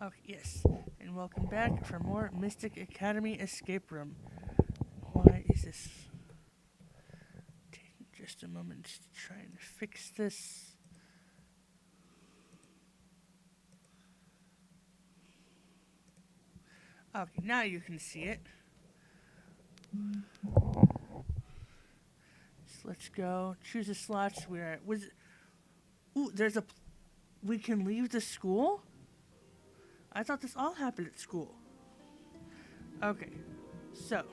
Okay, yes. And welcome back for more Mystic Academy Escape Room. Why is this taking just a moment to try and fix this? Okay, now you can see it. So let's go. Choose a slot. We're at. Ooh, there's a. We can leave the school? I thought this all happened at school. Okay, so.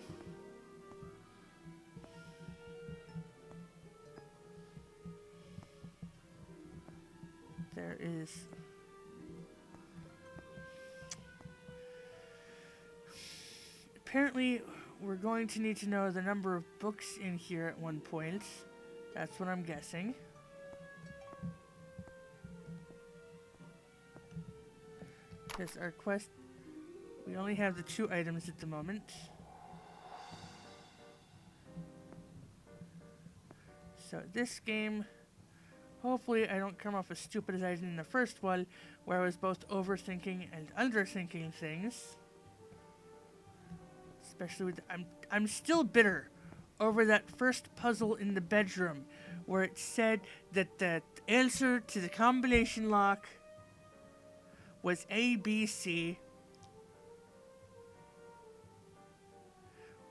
There is. Apparently, we're going to need to know the number of books in here at one point. That's what I'm guessing. Because our quest, we only have the 2 items at the moment. So this game, hopefully I don't come off as stupid as I did in the first one, where I was both overthinking and underthinking things. Especially with, I'm still bitter over that first puzzle in the bedroom, where it said that the answer to the combination lock was A, B, C,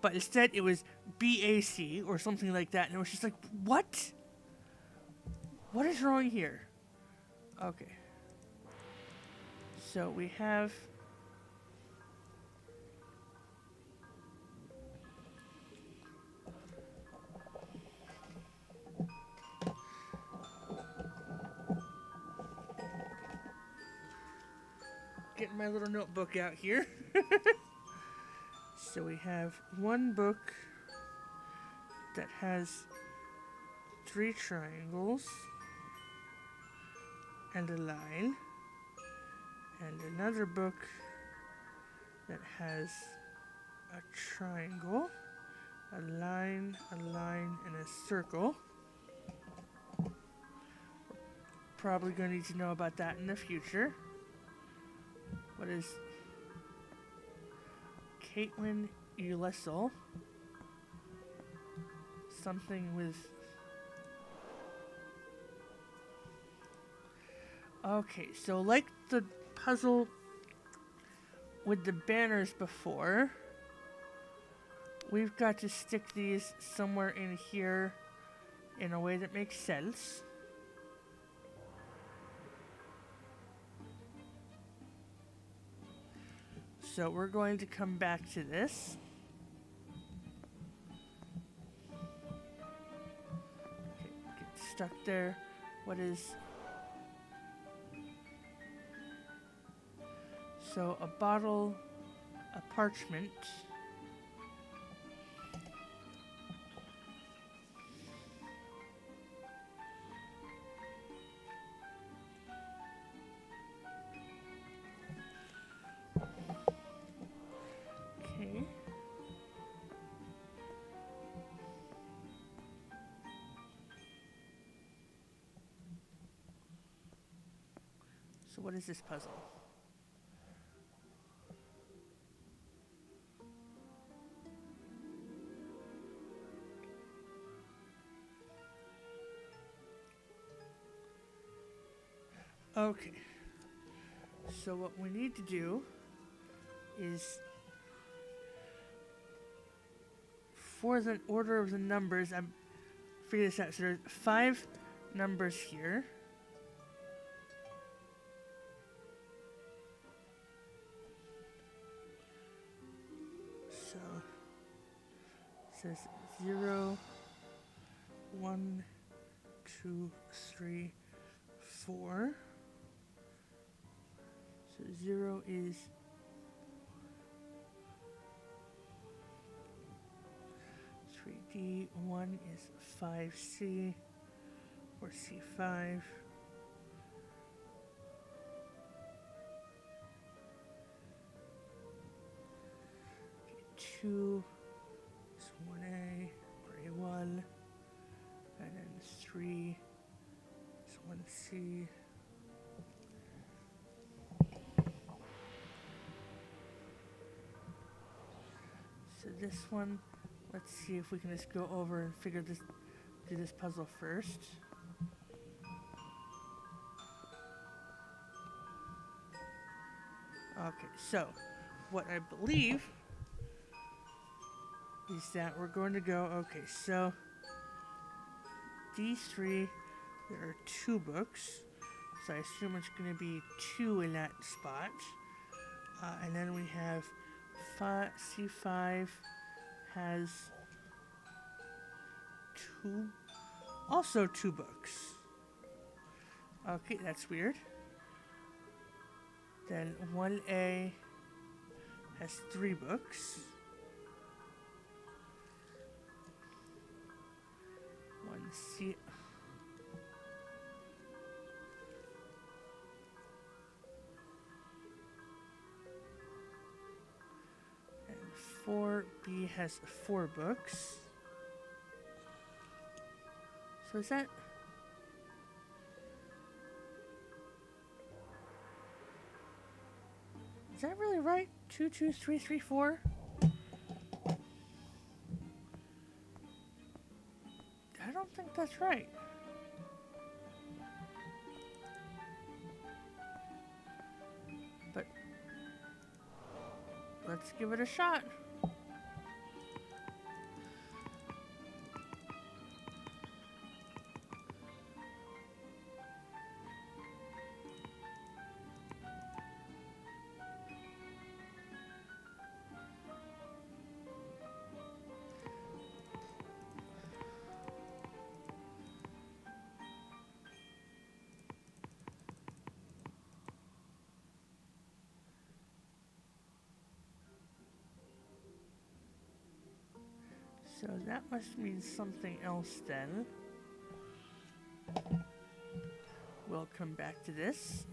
but instead it was BAC or something like that, and it was just like, what? What is wrong here? Okay. So we have. Getting my little notebook out here. So we have one book that has 3 triangles and a line, and another book that has a triangle, a line, and a circle. Probably going to need to know about that in the future. What is Caitlin Ulesel? Something with. Okay, so like the puzzle with the banners before, we've got to stick these somewhere in here in a way that makes sense. So we're going to come back to this. Okay, get stuck there. What is... So a bottle, a parchment. Okay. So what is this puzzle? Okay. So what we need to do is, for the order of the numbers, I'm figure this out. So there's 5 numbers here. So it says 0, 1, 2, 3, 4. So 0 is 3D, 1 is 5C, or C5. 2 is 1A or A1, and then 3 is 1C. this one. Let's see if we can just go over and do this puzzle first. Okay, so what I believe is that we're going to go, okay, so these three, there are 2 books, so I assume it's going to be 2 in that spot. And then we have C5 has 2, also 2 books. Okay, that's weird. Then 1A has 3 books. 1C. And 4B has 4 books. So is that... Is that really right? 2, 2, 3, 3, 4? I don't think that's right. But let's give it a shot. So that must mean something else then. We'll come back to this.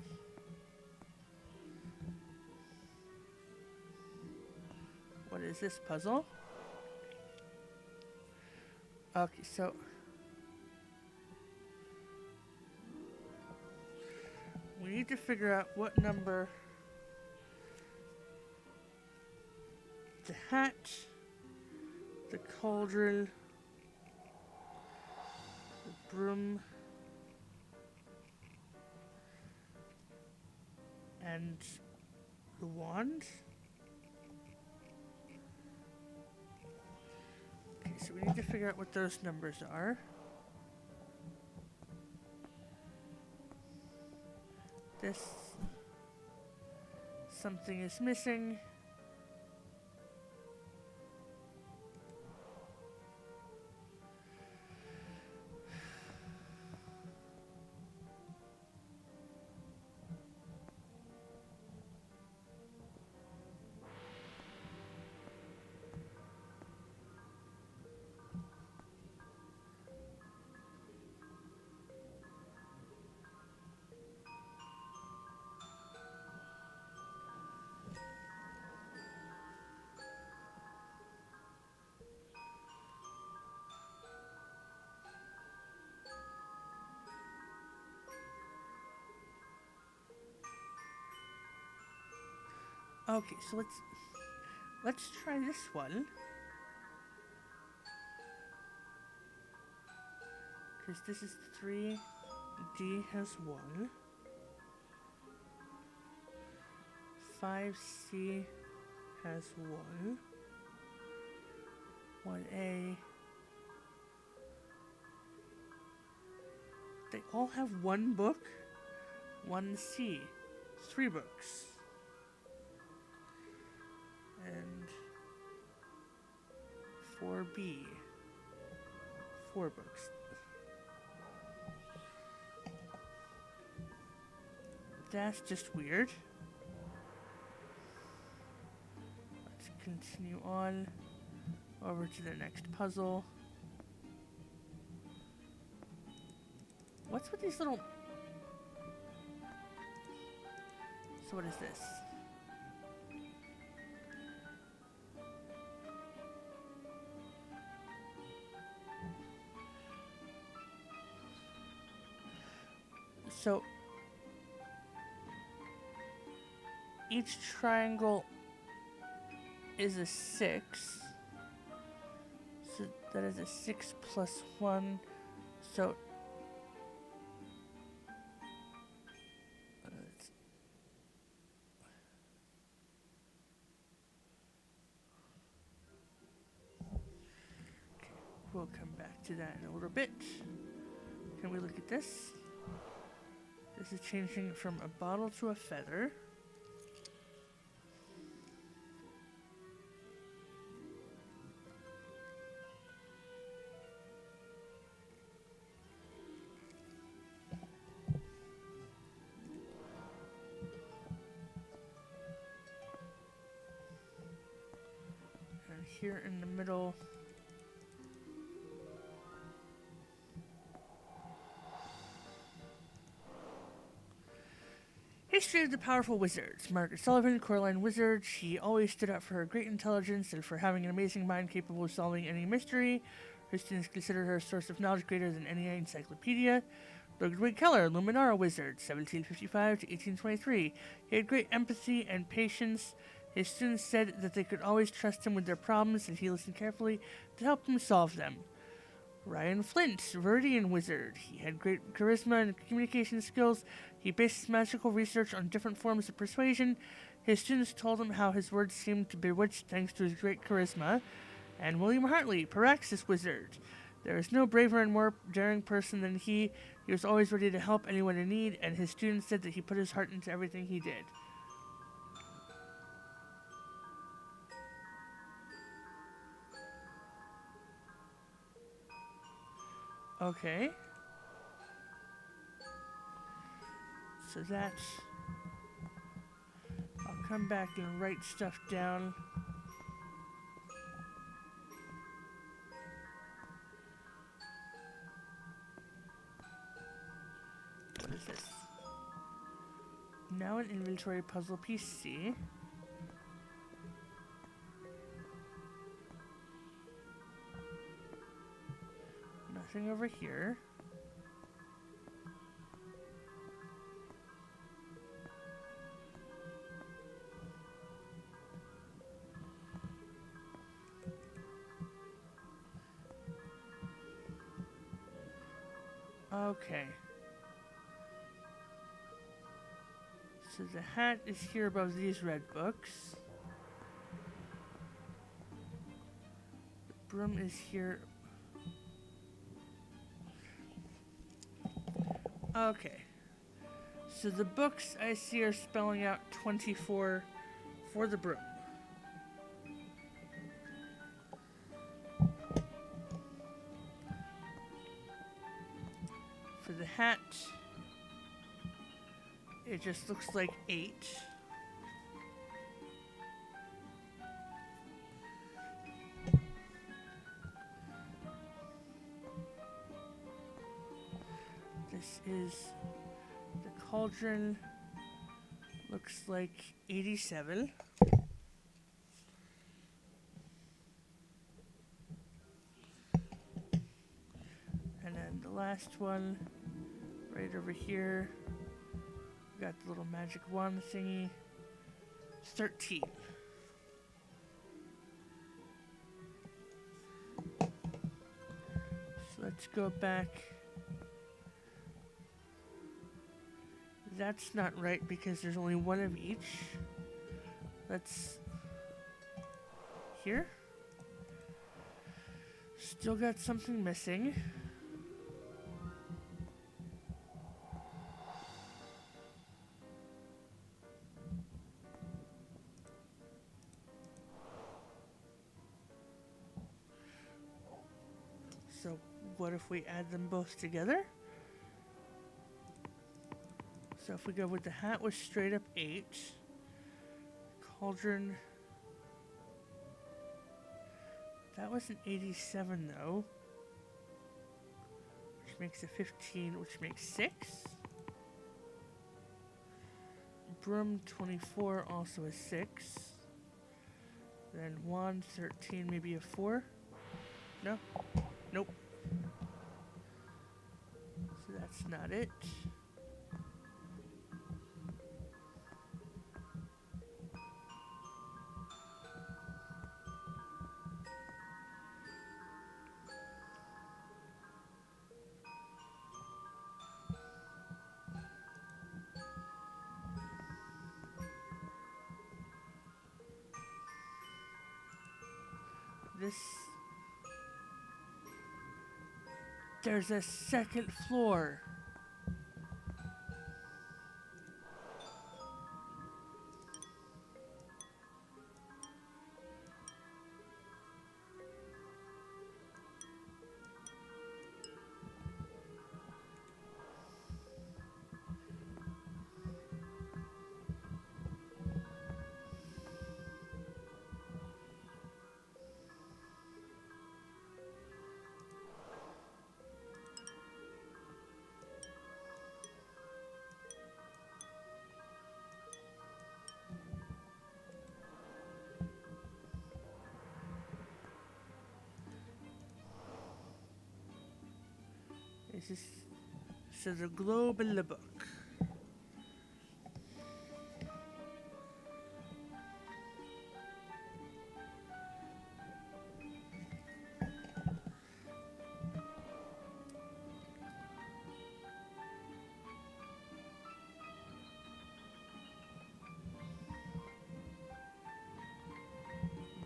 What is this puzzle? Okay, so we need to figure out what number the hat, the cauldron, the broom, and the wand. Okay, so we need to figure out what those numbers are. This, something is missing. Okay, so let's try this one. Because this is 3, D has 1. 5C has 1. 1A. They all have 1 book. 1C, 3 books. And 4B, 4 books. That's just weird. Let's continue on over to the next puzzle. What's with these little... So what is this? So each triangle is a 6. So that is a 6 plus 1. So we'll come back to that in a little bit. Can we look at this? This is changing from a bottle to a feather. And here in the middle, History of the Powerful Wizards. Margaret Sullivan, Coraline Wizard. She always stood up for her great intelligence and for having an amazing mind capable of solving any mystery. Her students considered her a source of knowledge greater than any encyclopedia. Ludwig Keller, Luminara Wizard, 1755 to 1823. He had great empathy and patience. His students said that they could always trust him with their problems and he listened carefully to help them solve them. Ryan Flint, Viridian Wizard. He had great charisma and communication skills. He based his magical research on different forms of persuasion. His students told him how his words seemed to bewitch thanks to his great charisma. And William Hartley, Paraxis Wizard. There is no braver and more daring person than he. He was always ready to help anyone in need, and his students said that he put his heart into everything he did. Okay. So that's... I'll come back and write stuff down. What is this? Now an inventory puzzle piece C. Nothing over here. Okay. So the hat is here above these red books. The broom is here. Okay. So the books I see are spelling out 24 for the broom. For the hat, it just looks like 8. This is the cauldron. Looks like 87. And then the last one, right over here, we got the little magic wand thingy. 13. So let's go back. That's not right because there's only one of each. Let's... Here? Still got something missing. So what if we add them both together? So if we go with the hat was straight up 8. Cauldron. That was an 87 though. Which makes a 15, which makes 6. Broom 24, also a 6. Then wand 13, maybe a 4. No? Nope. So that's not it. this... There's a second floor. This is... So the globe in the book.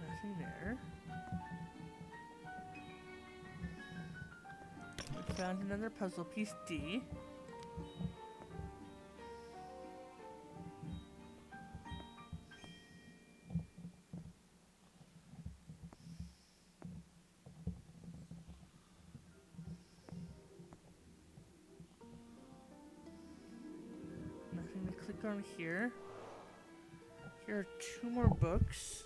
Nothing there. We found another puzzle piece, D. Nothing to click on here. Here are 2 more books.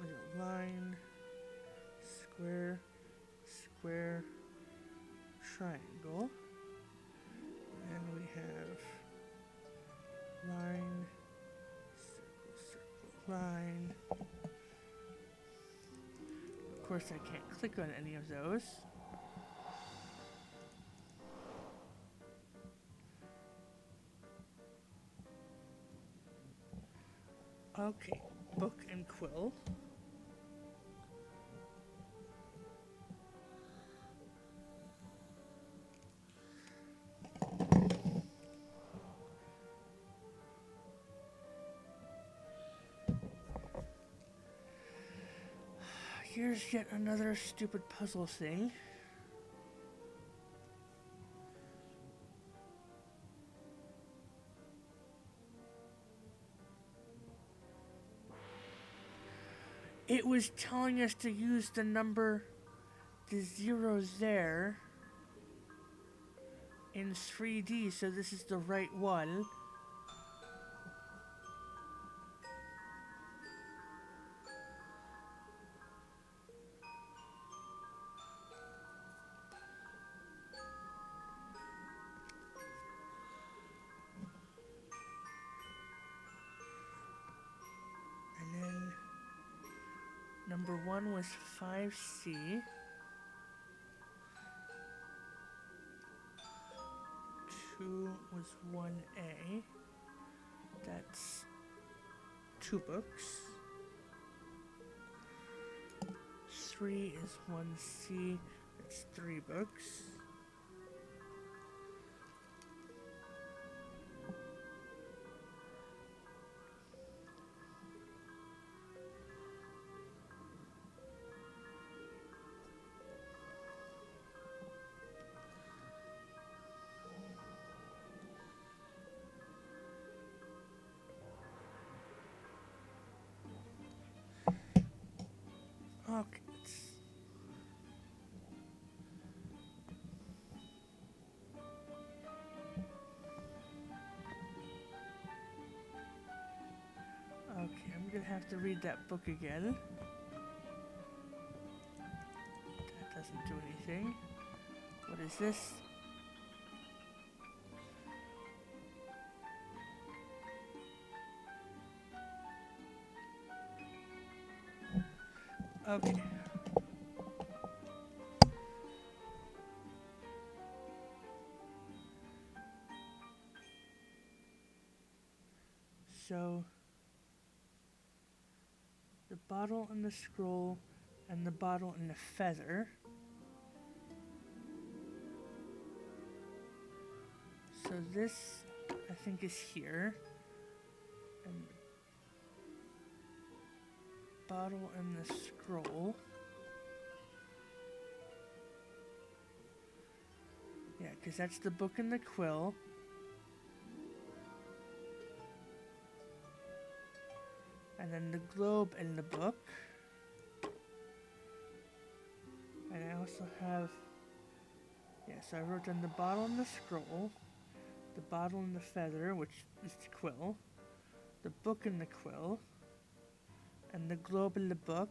With a line, square, square, triangle. And we have line, circle, circle, line. Of course, I can't click on any of those. Okay, book and quill. Here's yet another stupid puzzle thing. It was telling us to use the zeros there in 3D, so this is the right one. And then number 1 was 5C. 2 was 1A. That's 2 books. 3 is 1C. That's 3 books. Okay. Okay, I'm gonna have to read that book again. That doesn't do anything. What is this? Okay. So, the bottle and the scroll and the bottle and the feather. So this, I think, is here. And the bottle and the scroll. Yeah, because that's the book and the quill. And then the globe and the book. And I also have, yeah, so I wrote down the bottle and the scroll, the bottle and the feather, which is the quill, the book and the quill, and the globe and the book.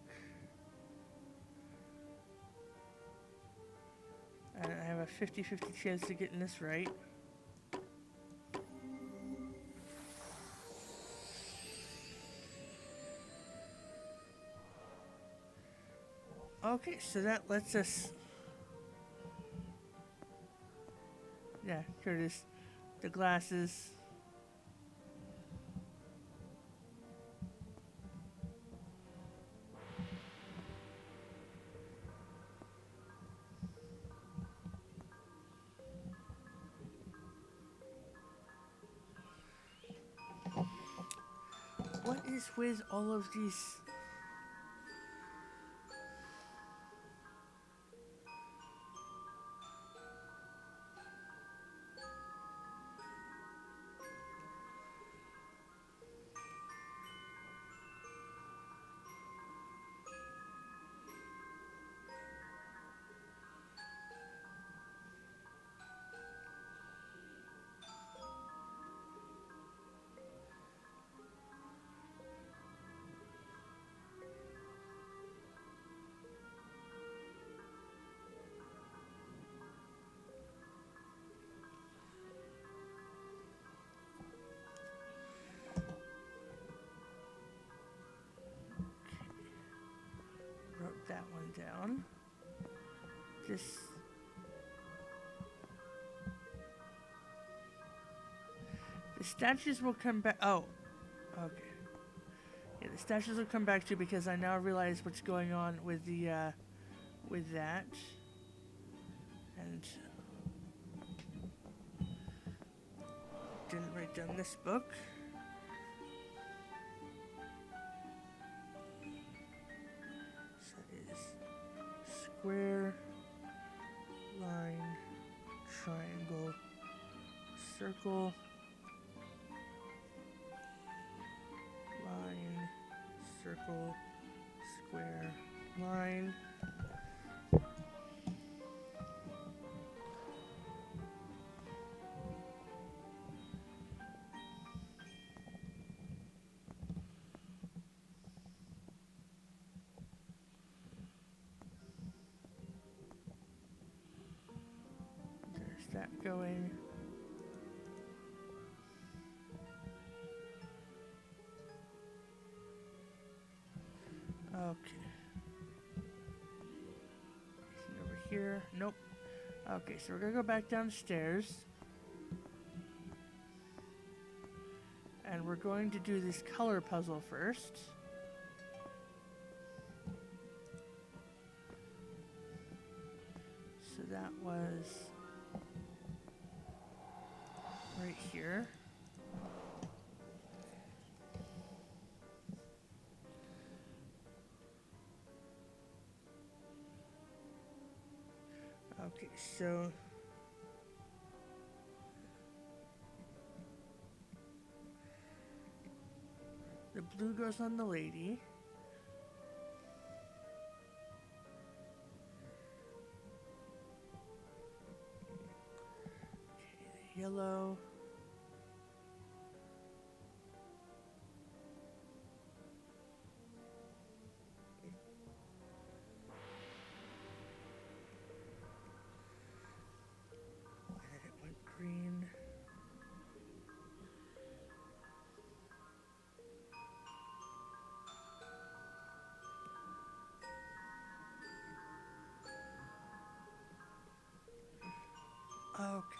And I have a 50-50 chance of getting this right. Okay, so that lets us... Yeah, Curtis, the glasses. What is with all of these... Wrote that one down. This... The statues will come back... Oh, okay. Yeah, the statues will come back to because I now realize what's going on with the, with that. And... Didn't write down this book. So it is square, line, triangle, circle, line, circle, square, line. There's that going. Okay. Anything over here? Nope. Okay, so we're gonna go back downstairs. And we're going to do this color puzzle first. So that was right here. Okay, so the blue goes on the lady. Okay, the yellow. And then it went green. Okay.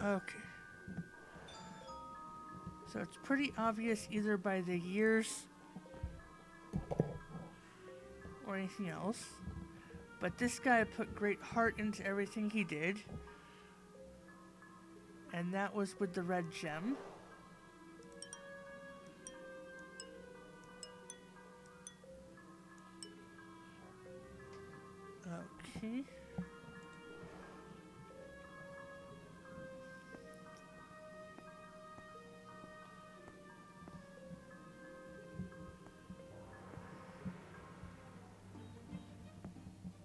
Okay. So it's pretty obvious either by the years or anything else. But this guy put great heart into everything he did. And that was with the red gem. Okay.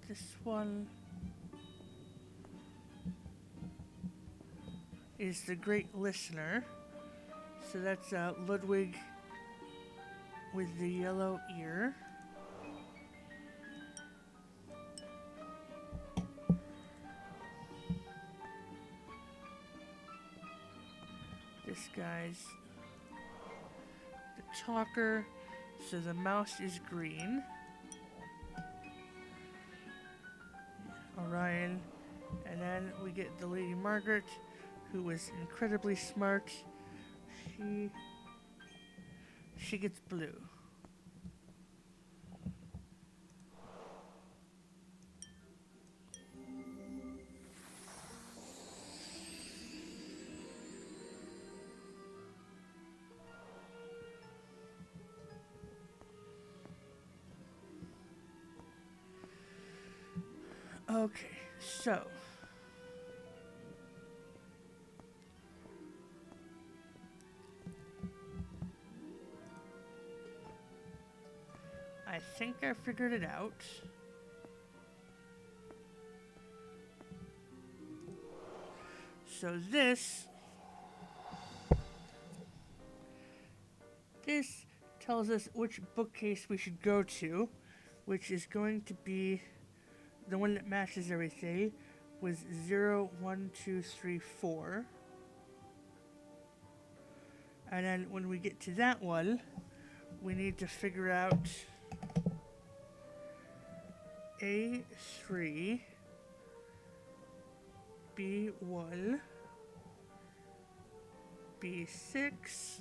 This one is the Great Listener. So that's Ludwig with the yellow ear. This guy's the talker, so the mouse is green. Orion. And then we get the Lady Margaret, who was incredibly smart. She gets blue. Okay, so I think I figured it out. So this tells us which bookcase we should go to, which is going to be the one that matches everything with 0, 1, 2, 3, 4. And then when we get to that one, we need to figure out A3, B1, B6,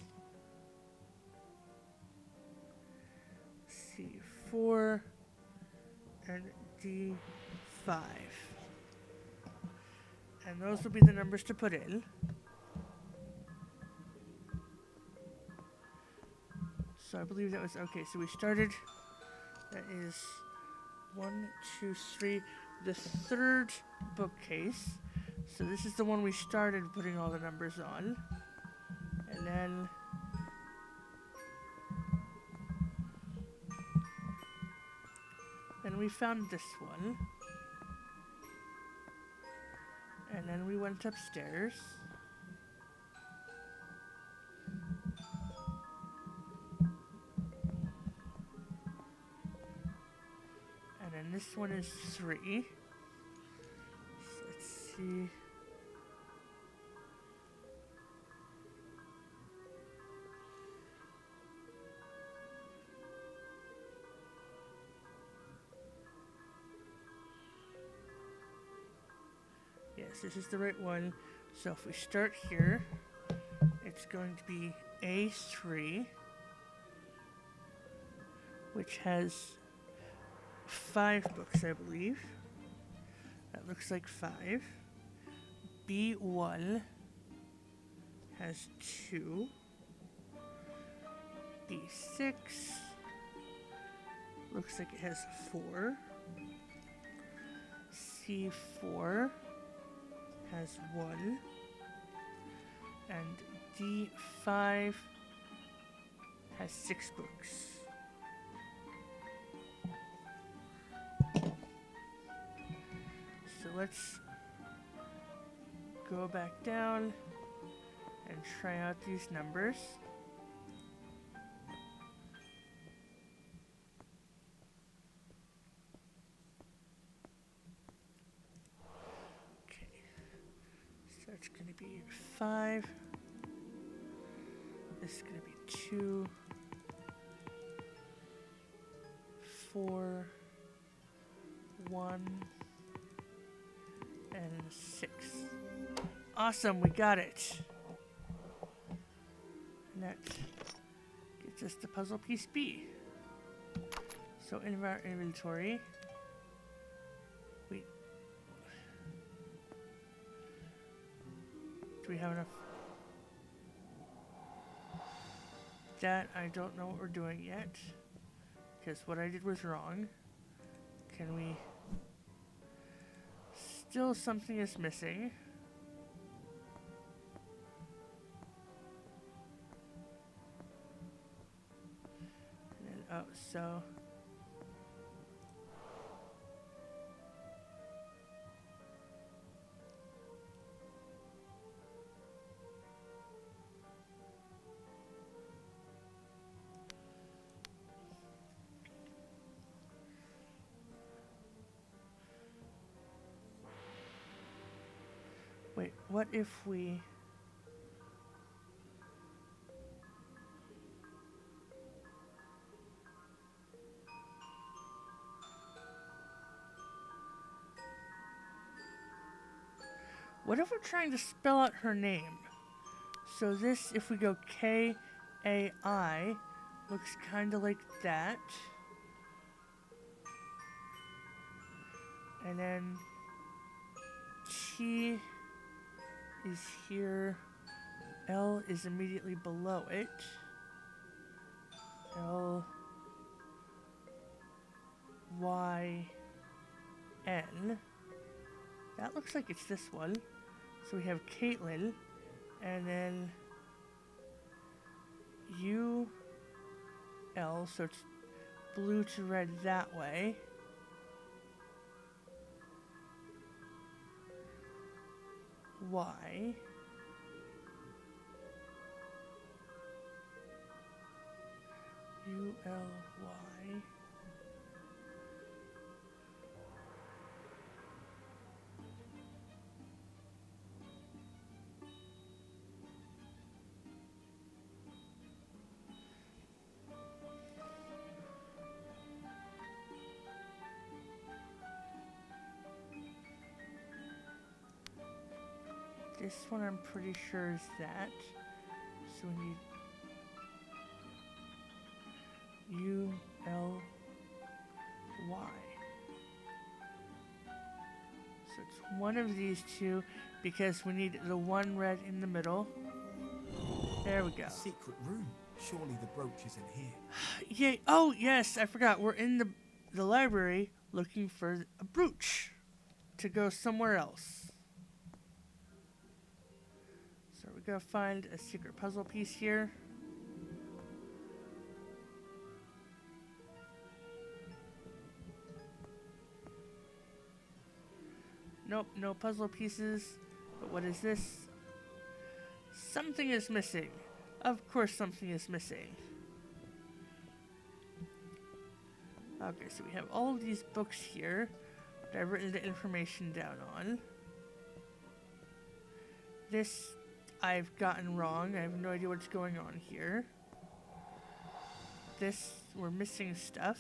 C4, and D5. And those will be the numbers to put in. So I believe that was okay. So we started. That is 1, 2, 3. The third bookcase. So this is the one we started putting all the numbers on. And then we found this one. And then we went upstairs. And then this one is 3. So let's see. Yes, this is the right one. So if we start here, it's going to be A3, which has 5 books, I believe. That looks like 5. B1 has 2. B6 looks like it has 4. C4 has 1. And D5 has 6 books. So let's go back down and try out these numbers. Okay, so it's going to be 5. This is going to be 2, 4, 1, and 6. Awesome, we got it. that gets us to puzzle piece B. So in our inventory, wait, do we have enough? That I don't know what we're doing yet, because what I did was wrong. Can we? Still something is missing. And then, oh, so. Wait, what if we... What if we're trying to spell out her name? So this, if we go K-A-I, looks kind of like that. And then T is here. L is immediately below it. L, Y, N. That looks like it's this one. So we have Caitlin, and then U, L, so it's blue to red that way. Y. U, L, Y. This one I'm pretty sure is that. So we need U, L, Y. So it's one of these two because we need the one red in the middle. There we go. A secret room. Surely the brooch is in here. Yay. Oh, yes, I forgot. We're in the library looking for a brooch to go somewhere else. So we're going to find a secret puzzle piece here. Nope, no puzzle pieces. But what is this? Something is missing. Of course something is missing. Okay, so we have all of these books here that I've written the information down on. This I've gotten wrong. I have no idea what's going on here. This, we're missing stuff.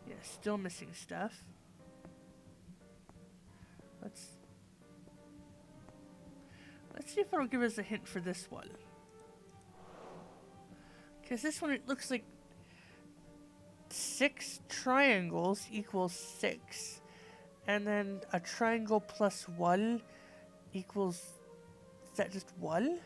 Yeah, still missing stuff. Let's see if it'll give us a hint for this one. Because this one, it looks like 6 triangles equals 6. And then a triangle plus 1 equals... Is that just 1?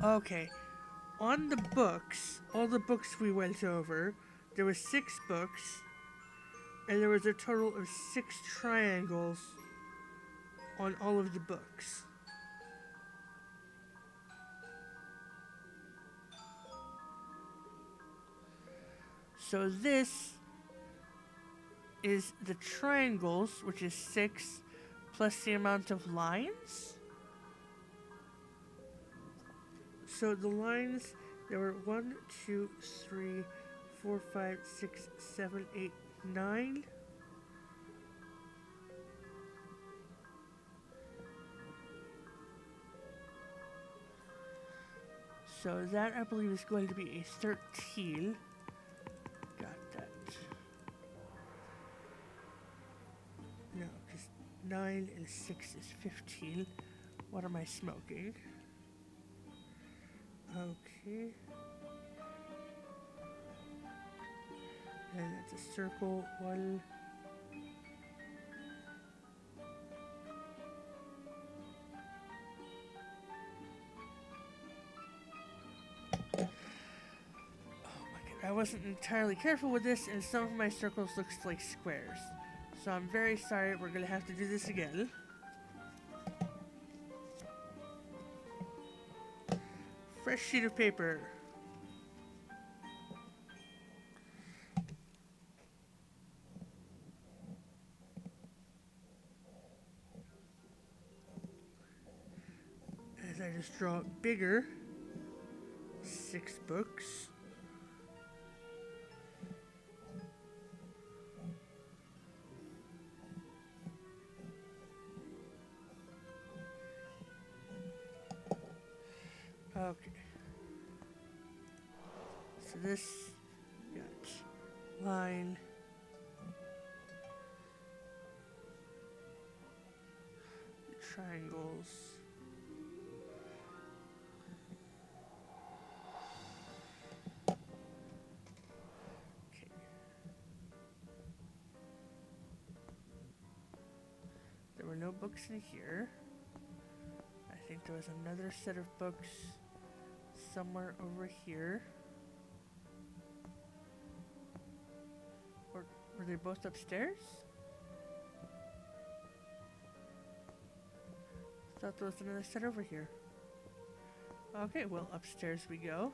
Okay. On the books, all the books we went over, there were 6 books, and there was a total of 6 triangles on all of the books. So this is the triangles, which is 6, plus the amount of lines. So the lines, there were 1, 2, 3, 4, 5, 6, 7, 8, 9. So that, I believe, is going to be a 13. Got that. No, because 9 and 6 is 15. What am I smoking? Okay. And that's a circle. 1. I wasn't entirely careful with this, and some of my circles looks like squares. So I'm very sorry, we're gonna have to do this again. Fresh sheet of paper. As I just draw bigger, 6 books. Okay. So this got line. Triangles. Okay. There were no books in here. I think there was another set of books somewhere over here. Or were they both upstairs? I thought there was another set over here. Okay, well, upstairs we go.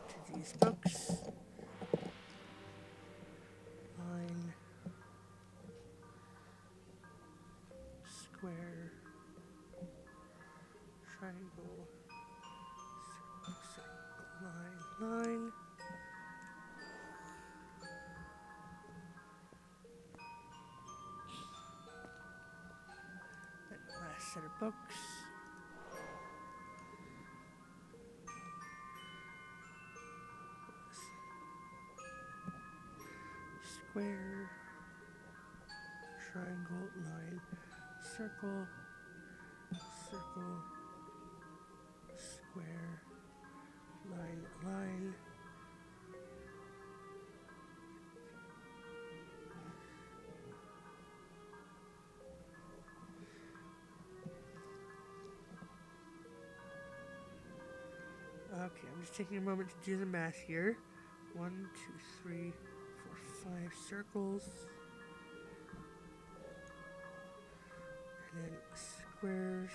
To these books. Line. Square. Triangle. Circle, line. Set of books. Square, triangle, line, circle, circle, square, line, line. Okay, I'm just taking a moment to do the math here. 1, 2, 3, 4, 5 circles. And then squares.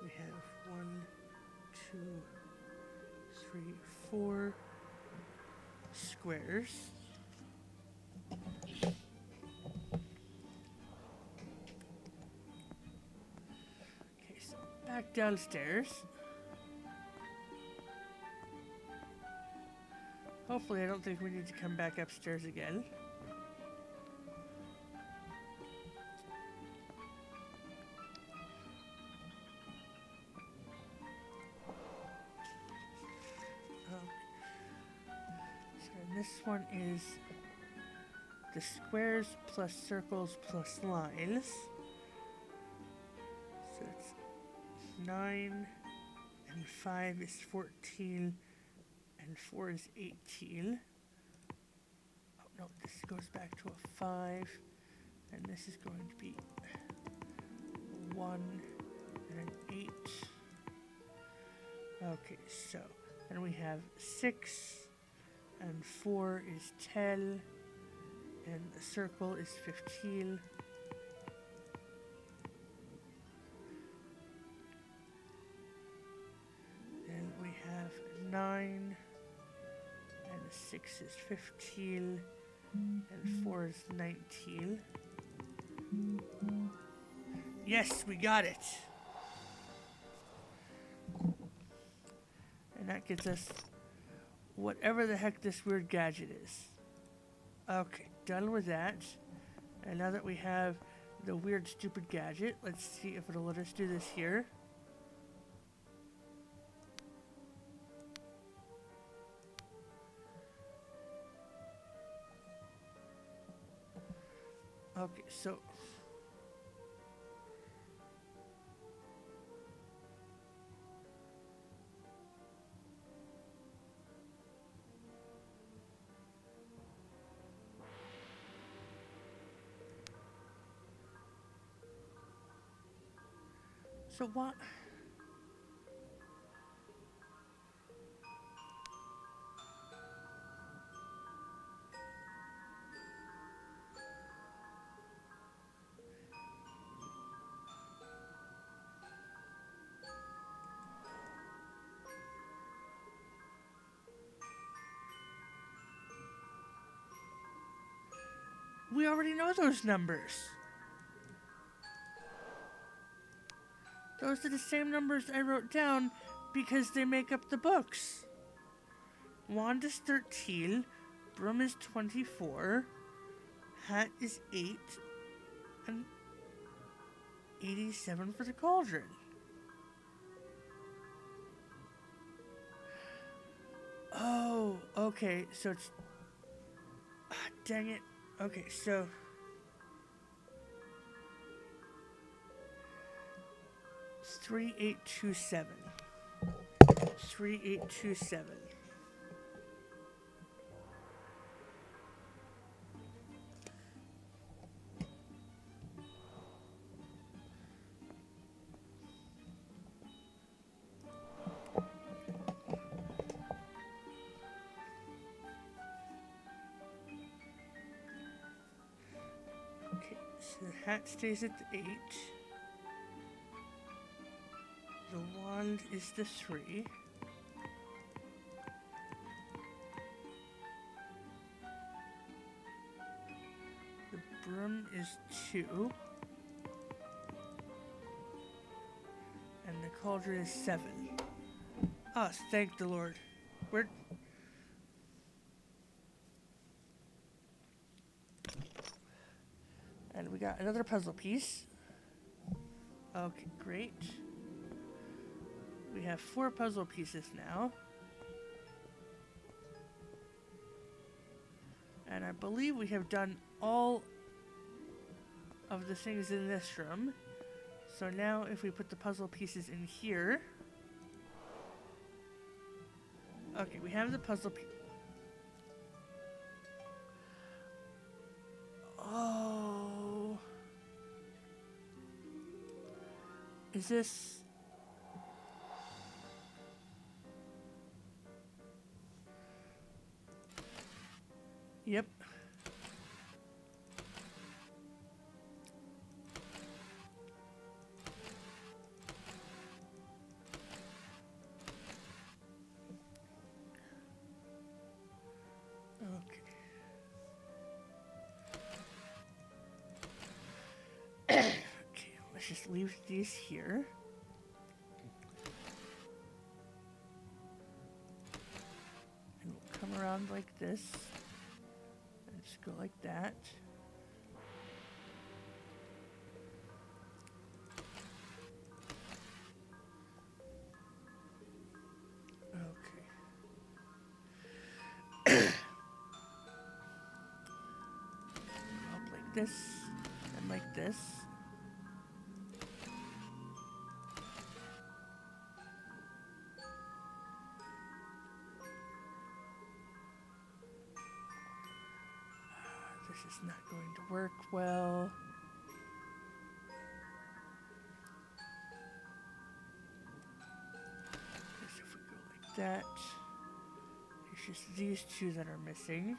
We have 1, 2, 3, 4 squares. Okay, so back downstairs. Hopefully I don't think we need to come back upstairs again. So this one is the squares plus circles plus lines. So it's 9 and 5 is 14. And 4 is 18. Oh no, this goes back to a 5. And this is going to be 1 and an 8. Okay, so then we have 6 and 4 is 10. And the circle is 15. Then we have 9. And 6 is 15, and 4 is 19. Yes, we got it. And that gets us whatever the heck this weird gadget is. Okay, done with that. And now that we have the weird, stupid gadget, let's see if it'll let us do this here. Okay, so what? We already know those numbers. Those are the same numbers I wrote down because they make up the books. Wand is 13, broom is 24, hat is 8, and 87 for the cauldron. Oh, okay, so it's... dang it. Okay, so... 3827. 3827. Okay, so the hat stays at the 8. The wand is the 3. The broom is 2. And the cauldron is 7. Ah, thank the Lord. And we got another puzzle piece. Okay, great. We have 4 puzzle pieces now. And I believe we have done all of the things in this room. So now if we put the puzzle pieces in here. Okay, we have the puzzle piece. Oh. Is this... Yep. Okay, let's just leave these here. And we'll come around like this. And just go like that. Okay. Up like this. And like this. This is not going to work well. Because if we go like that, it's just these 2 that are missing.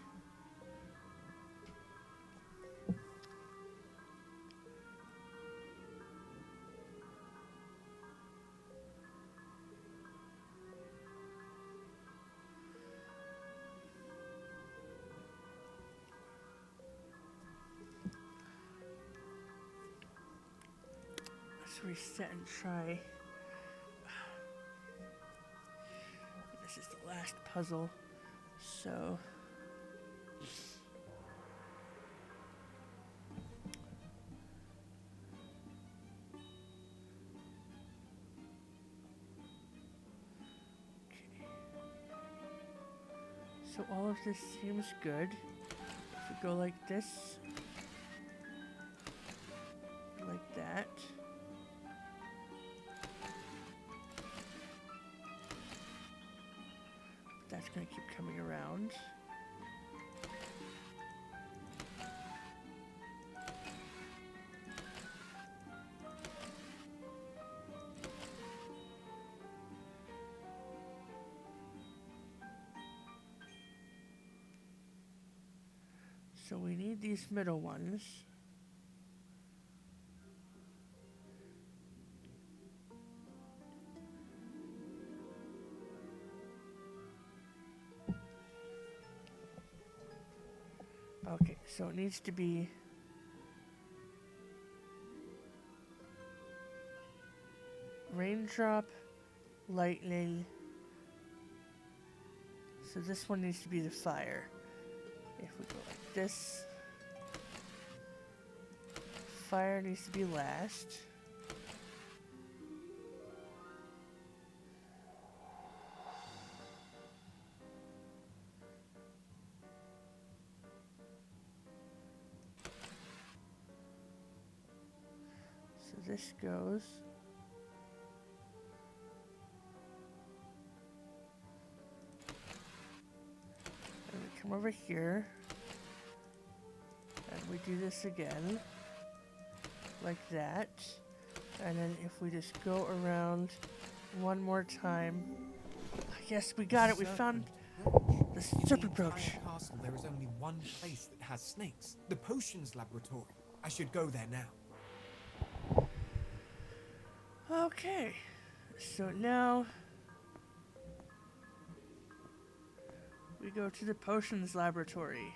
Let's reset and try. This is the last puzzle, so. So all of this seems good. If we go like this, like that. That's gonna keep coming around. So we need these middle ones. Okay, so it needs to be raindrop, lightning. So this one needs to be the fire. If we go like this, fire needs to be last. So this goes. And we come over here. And we do this again. Like that. And then if we just go around one more time. Yes, we got it. We found the serpent brooch. In the castle, there is only one place that has snakes. The potions laboratory. I should go there now. Okay. So now we go to the potions laboratory.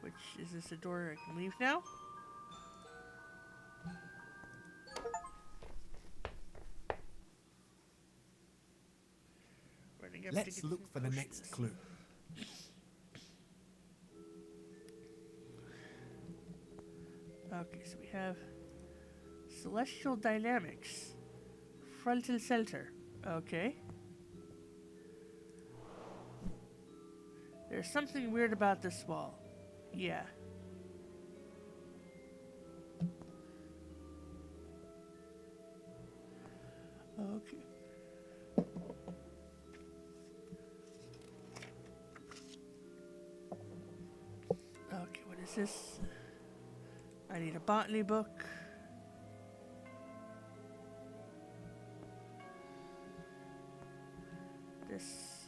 Which, is this a door I can leave now? Running up to Let's get look some for the potions. next clue. Okay, so we have Celestial Dynamics, Frontal Center. Okay. There's something weird about this wall. Yeah. Okay. Okay, what is this? I need a botany book. This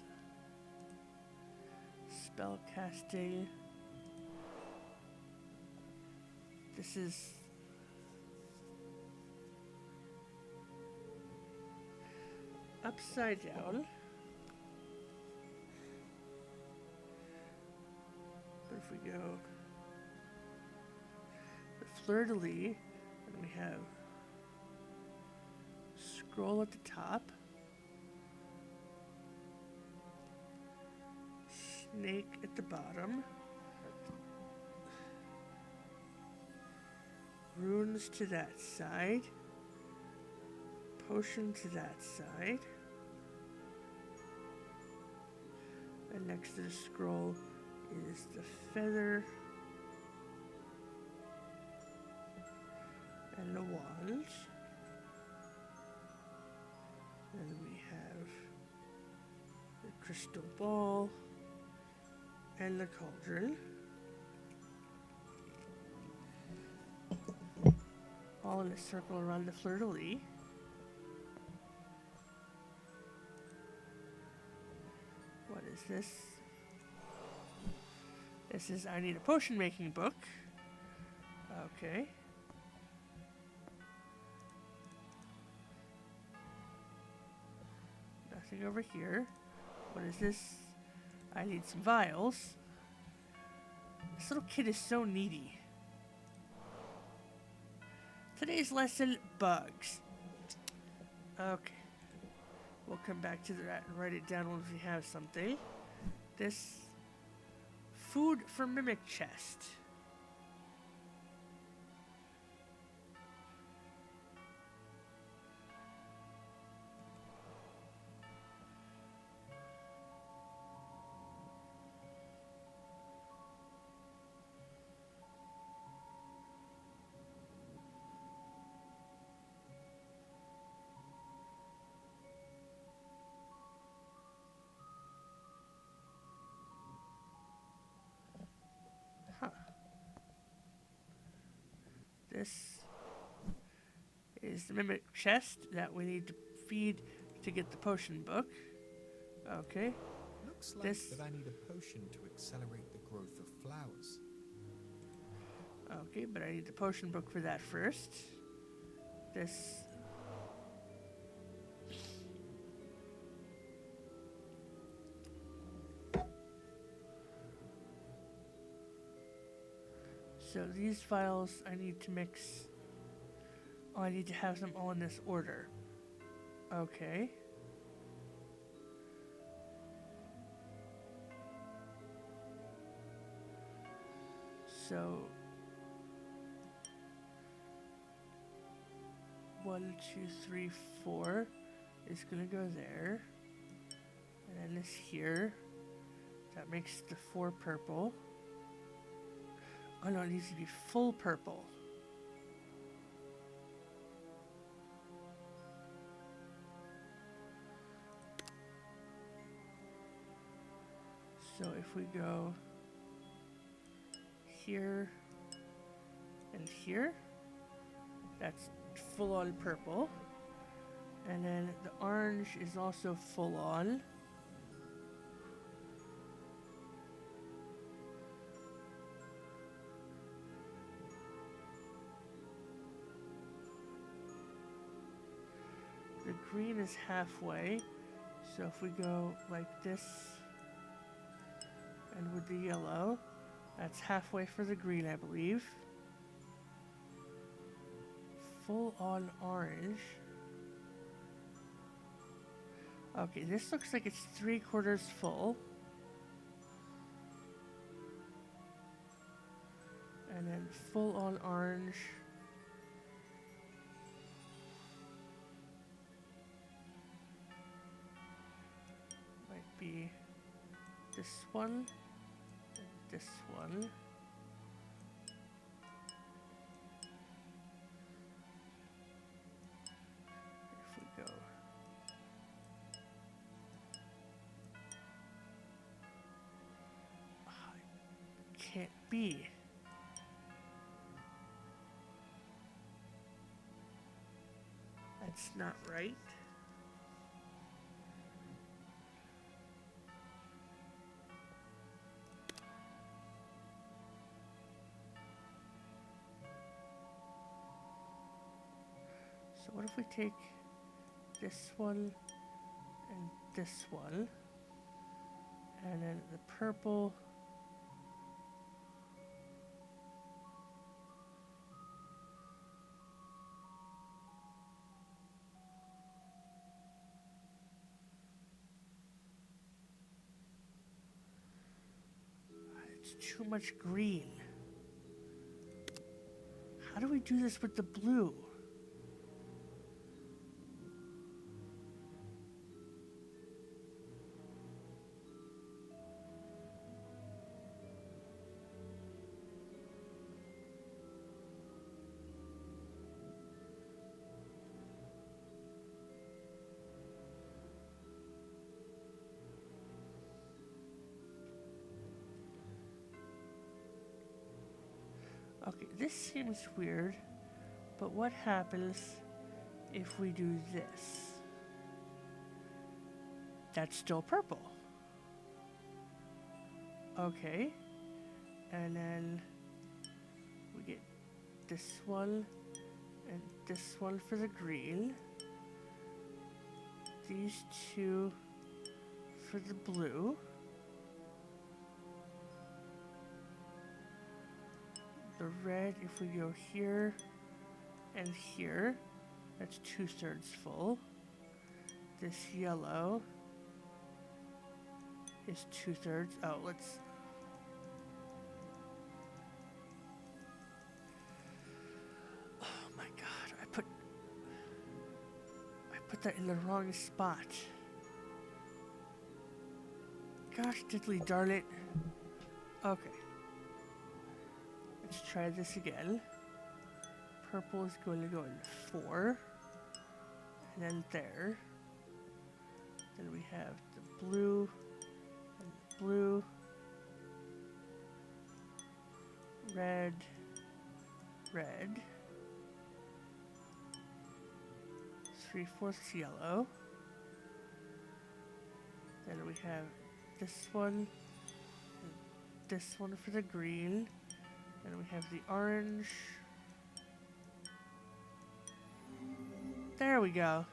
spell casting. This is upside down. But if we go the fleur-de-lis, and we have scroll at the top, snake at the bottom, runes to that side, potion to that side, and next to the scroll is the feather and the wand. And we have the crystal ball and the cauldron. All in a circle around the fleur-de-lis. What is this? This is I need a potion making book. Okay. Nothing over here. What is this? I need some vials. This little kid is so needy. Today's lesson, bugs. Okay. We'll come back to that and write it down once we have something. This food for mimic chest. Huh. This is the mimic chest that we need to feed to get the potion book. Okay. Looks like This- that I need a potion to accelerate the growth of flowers. Okay, but I need the potion book for that first. This. So these files I need to mix. Oh, I need to have them all in this order. Okay. So 1, 2, 3, 4 is gonna go there. And then this here. That makes the 4 purple. Oh no, it needs to be full purple. So if we go here and here, that's full on purple. And then the orange is also full on. The green is halfway, so if we go like this and with the yellow, that's halfway for the green, I believe. Full on orange. Okay, this looks like it's 3/4 full. And then full on orange. Might be this one and this one. If we go can't be. That's not right. So what if we take this one and this one, and then the purple. It's too much green. How do we do this with the blue? Okay, this seems weird, but what happens if we do this? That's still purple. Okay, and then we get this one and this one for the green. These two for the blue. So red, if we go here and here, that's 2/3 full. This yellow is 2/3. Oh, let's... Oh my god, I put that in the wrong spot. Gosh diddly darn it. Okay. Let's try this again. Purple is going to go in 4. And then there. Then we have the blue and the blue. Red. Red. 3/4 yellow. Then we have this one. And this one for the green. And we have the orange. There we go.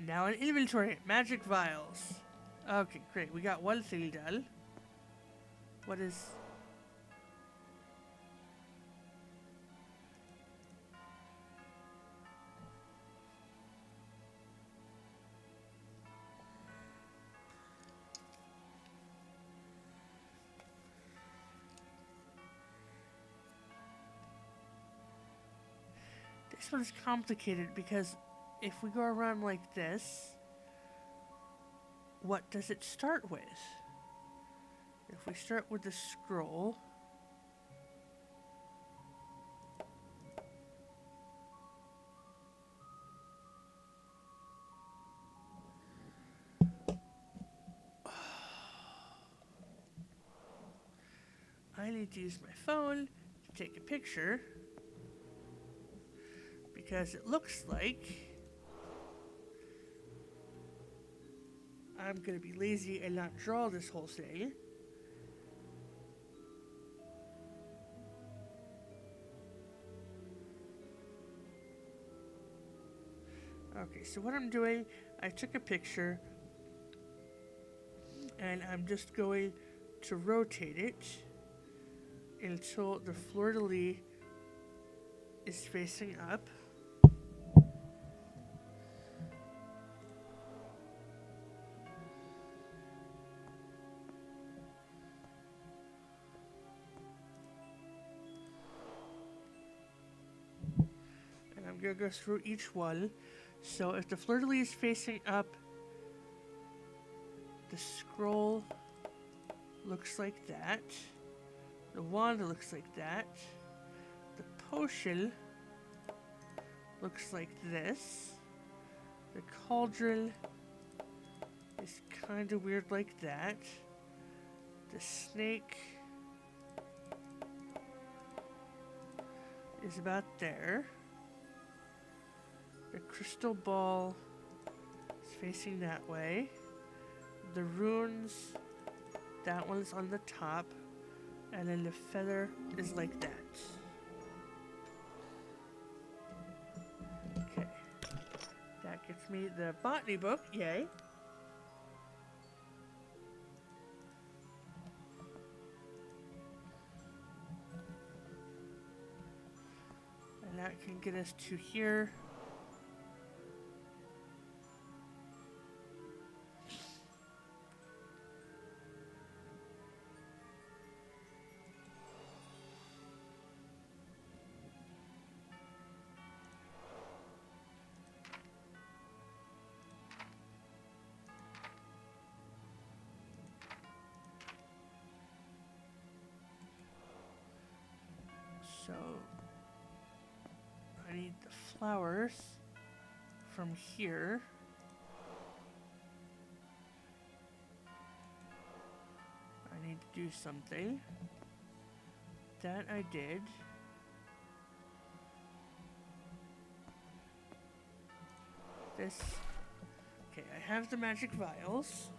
Now in inventory, magic vials. Okay, great. We got one thing done. What is... This one's complicated because if we go around like this, what does it start with? If we start with the scroll, I need to use my phone to take a picture because it looks like I'm gonna be lazy and not draw this whole thing. Okay, so what I'm doing, I took a picture and I'm just going to rotate it until the fleur-de-lis is facing up. And I'm going to go through each one. So if the fleur-de-lis is facing up, the scroll looks like that. The wand looks like that. The potion looks like this. The cauldron is kind of weird like that. The snake is about there. The crystal ball is facing that way. The runes, that one's on the top. And then the feather is like that. Okay. That gets me the botany book, yay. And that can get us to here. So I need the flowers from here. I need to do something. That I did. This. Okay, I have the magic vials.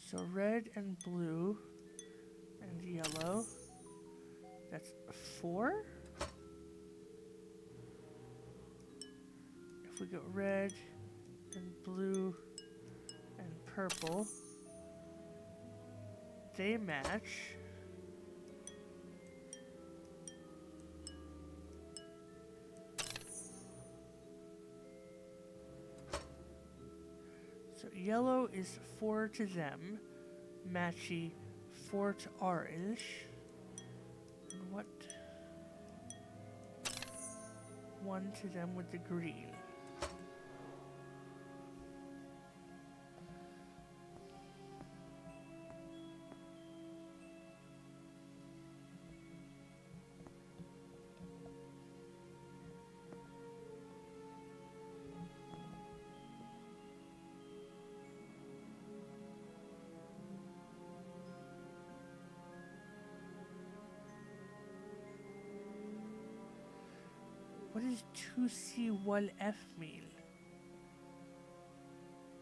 So red and blue and yellow. That's 4. If we go red and blue and purple, they match. So yellow is 4 to them, matchy 4 to orange. And what? 1 to them with the green. What does 2C1F mean?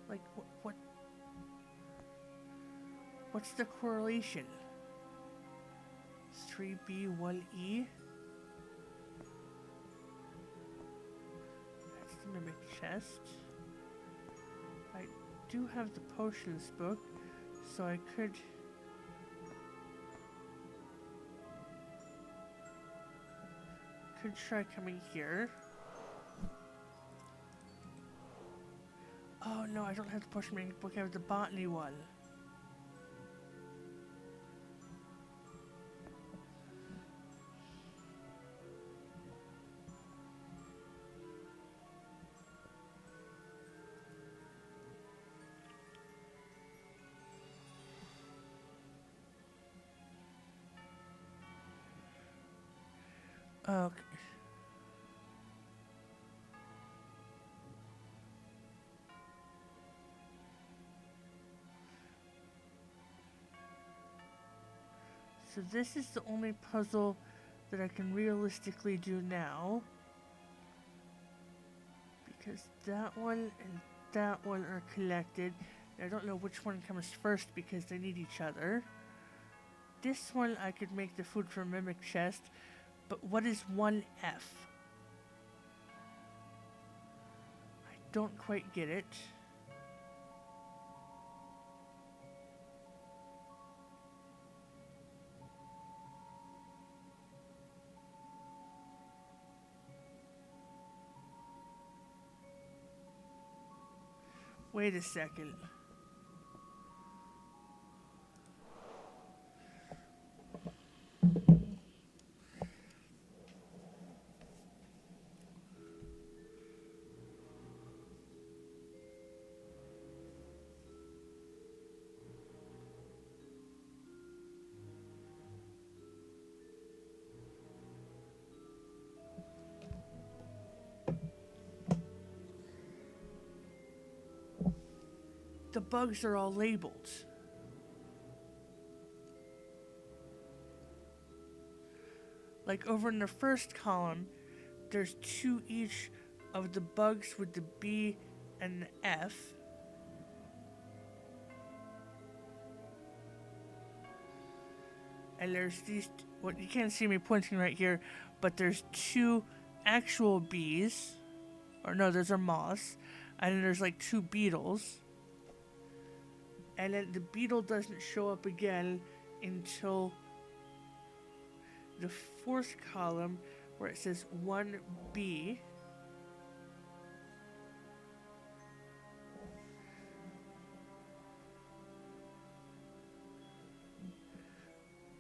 Like, what's the correlation? 3B1E? That's the Mimic Chest. I do have the potions book, so I could try coming here. Oh no, I don't have the potion making book, I have the botany one. Okay. So this is the only puzzle that I can realistically do now. Because that one and that one are connected. I don't know which one comes first because they need each other. This one I could make the food from Mimic Chest, but what is 1F? I don't quite get it. Wait a second. The bugs are all labeled. Like over in the first column, there's 2 each of the bugs with the B and the F. And there's these, well, you can't see me pointing right here, but there's 2 actual bees. Or no, those are moths. And then there's like 2 beetles. And then the beetle doesn't show up again until the 4th column where it says 1B.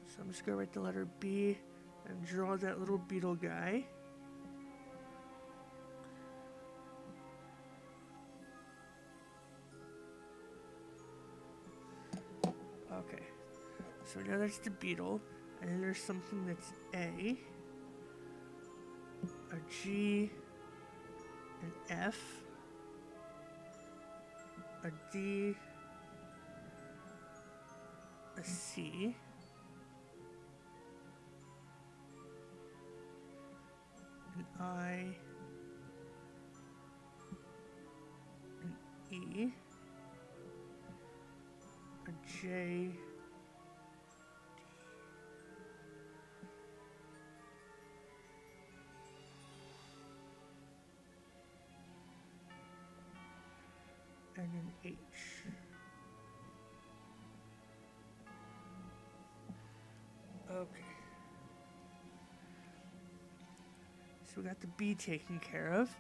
So I'm just going to write the letter B and draw that little beetle guy. Okay, so now that's the beetle, and then there's something that's A, G, an F, a D, a C, an I, an E, a J. And an H. Okay. So we got the B taken care of.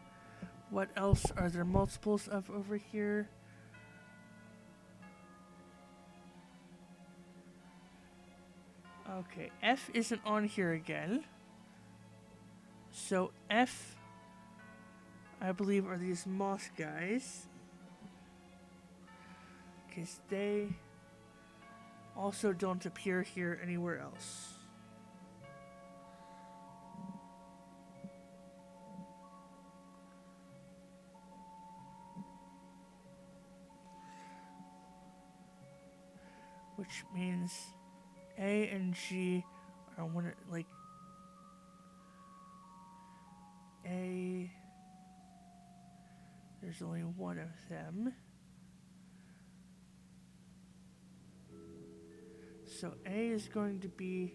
What else are there multiples of over here? Okay, F isn't on here again. So F, I believe, are these moth guys. Because they also don't appear here anywhere else. Which means A and G are one of, like, A, there's only one of them. So A is going to be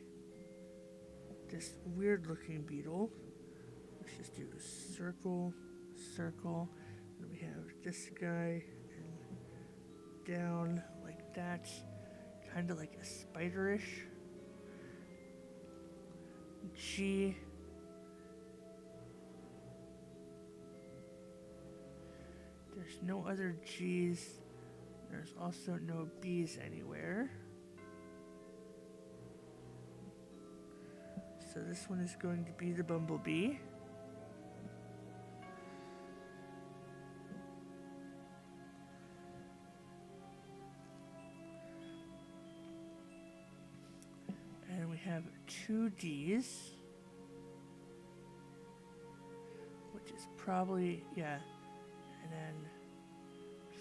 this weird looking beetle. Let's just do circle, circle. And we have this guy and down like that. Kind of like a spiderish. G. There's no other G's. There's also no B's anywhere. So this one is going to be the bumblebee. And we have two D's. Which is probably, yeah. And then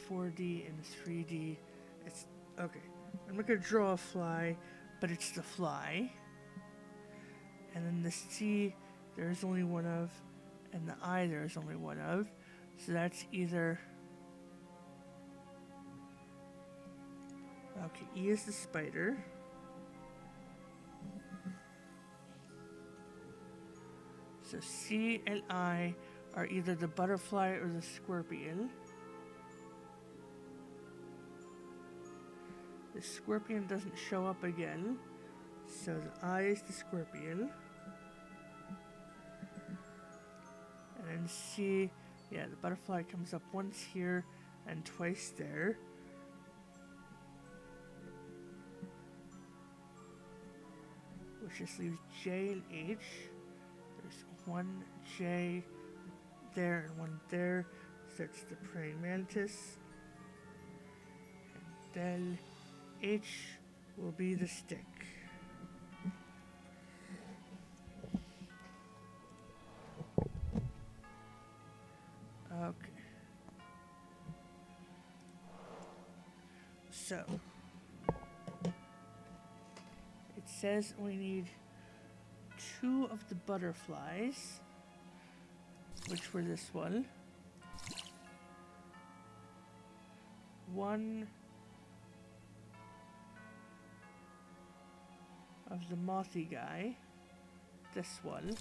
4D and 3D. It's, okay. I'm not going to draw a fly, but it's the fly. And then the C, there's only one of, and the I, there's only one of. So that's either... Okay, E is the spider. So C and I are either the butterfly or the scorpion. The scorpion doesn't show up again. So the I is the scorpion. And then C, yeah, the butterfly comes up once here and twice there. Which just leaves J and H. There's one J there and one there. So that's the praying mantis. And then H will be the stick. Okay. So, it says we need 2 of the butterflies, which were this one. 1 of the mothy guy, this one.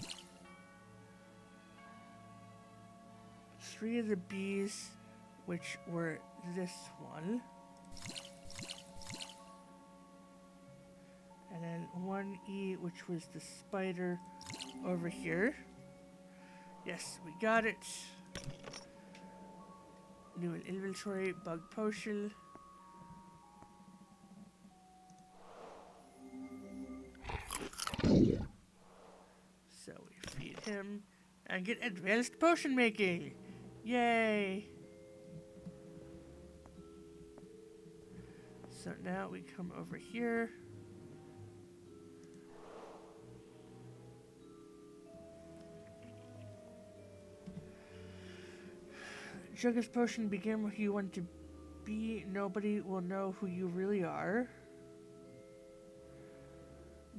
3 of the bees, which were this one. And then 1 E, which was the spider over here. Yes, we got it. New an inventory, bug potion. So we feed him and get advanced potion making. Yay! So now we come over here. Jugus potion, begin where you want to be. Nobody will know who you really are.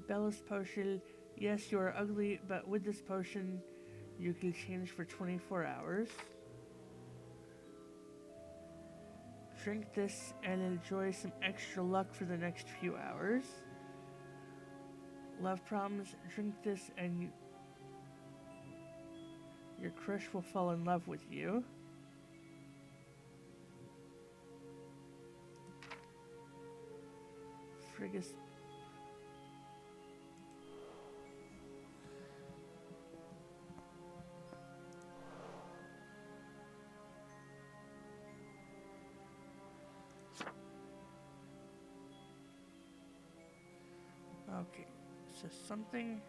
Bellows potion, yes, you are ugly, but with this potion, you can change for 24 hours. drink this and enjoy some extra luck for the next few hours. Love problems, drink this and your crush will fall in love with you. Frigus. Okay, so something.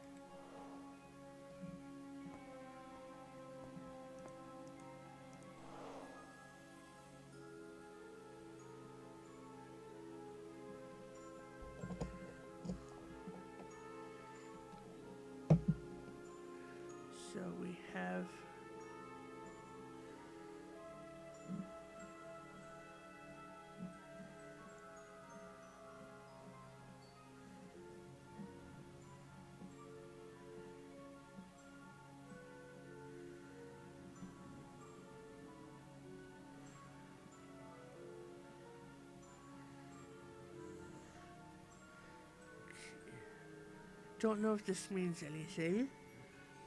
So we have. Don't know if this means anything,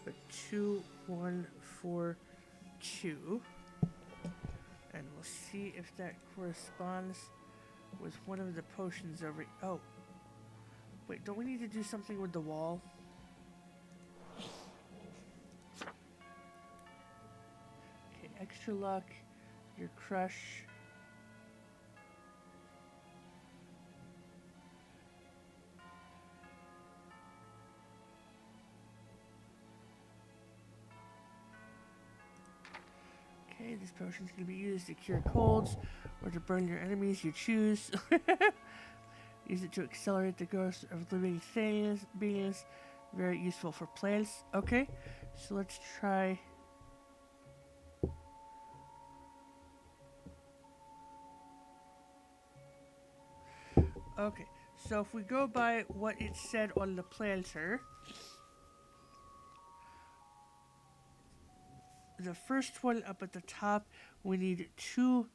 but 2142, and we'll see if that corresponds with one of the potions over. Oh, wait, don't we need to do something with the wall? Okay, extra luck, your crush. Okay, this potion can be used to cure colds or to burn your enemies, you choose. Use it to accelerate the growth of living beings. Very useful for plants. Okay, so let's try. Okay, so if we go by what it said on the planter, the first one up at the top, we need 2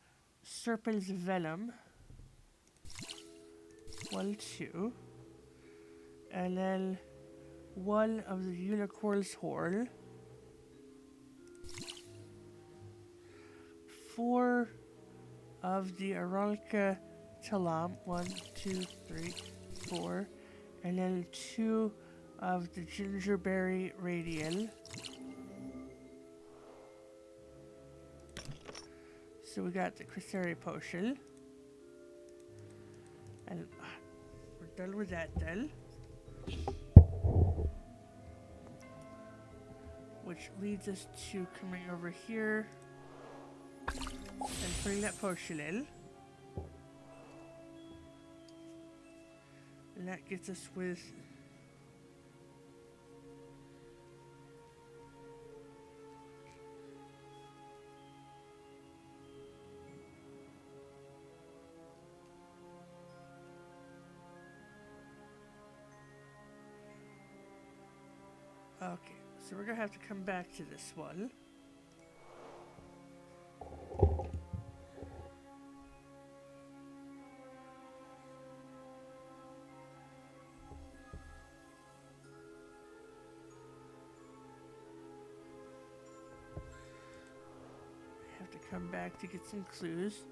serpent's venom. 1, 2. And then 1 of the unicorn's horn. 4 of the Aranka Talam. 1, 2, 3, 4. And then 2 of the Gingerberry Radian. So we got the Crysari potion. And we're done with that then. Which leads us to coming over here and putting that potion in. And that gets us with okay, so we're gonna have to come back to this one. Have to come back to get some clues,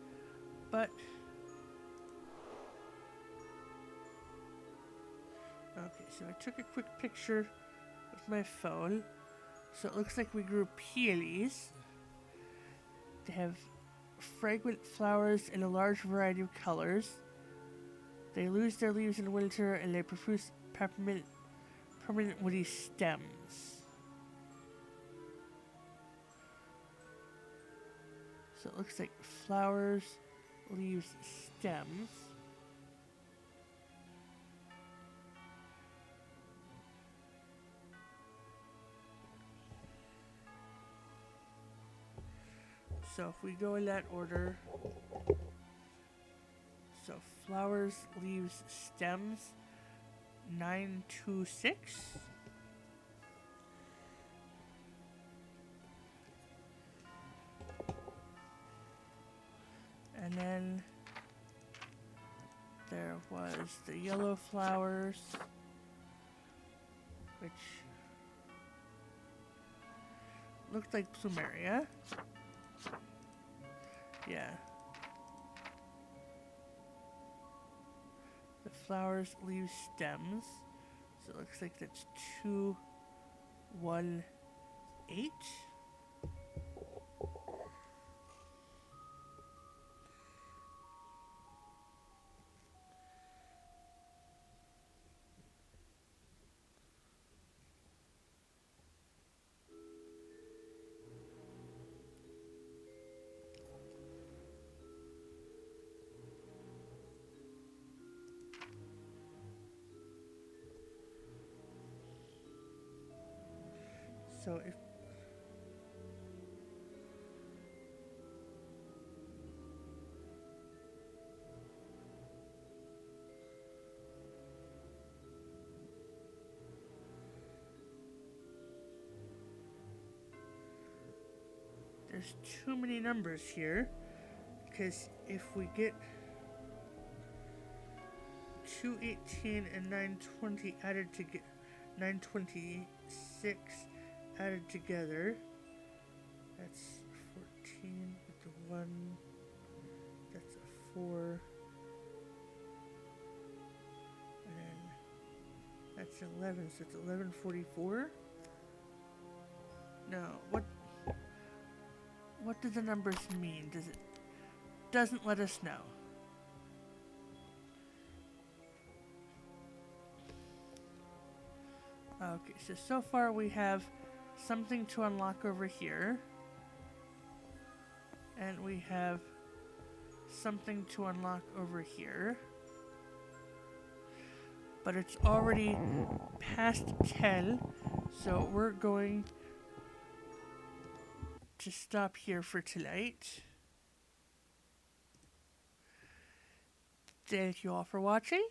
but okay, so I took a quick picture with my phone. So it looks like we grew peonies. They have fragrant flowers in a large variety of colors. They lose their leaves in winter and they produce permanent woody stems. So it looks like flowers, leaves, stems. So if we go in that order, so flowers, leaves, stems, 926. And then There was the yellow flowers, which looked like plumeria. Yeah. The flowers leave stems, so it looks like that's 2, 1, 8. So if there's too many numbers here, because if we get 218 and 920 added together, 926 added together, that's 14 with the 1, that's a 4, and then that's 11, so it's 1144. No, what do the numbers mean? Doesn't let us know. Okay, so far we have something to unlock over here. And we have something to unlock over here. But it's already past 10, so we're going to stop here for tonight. Thank you all for watching.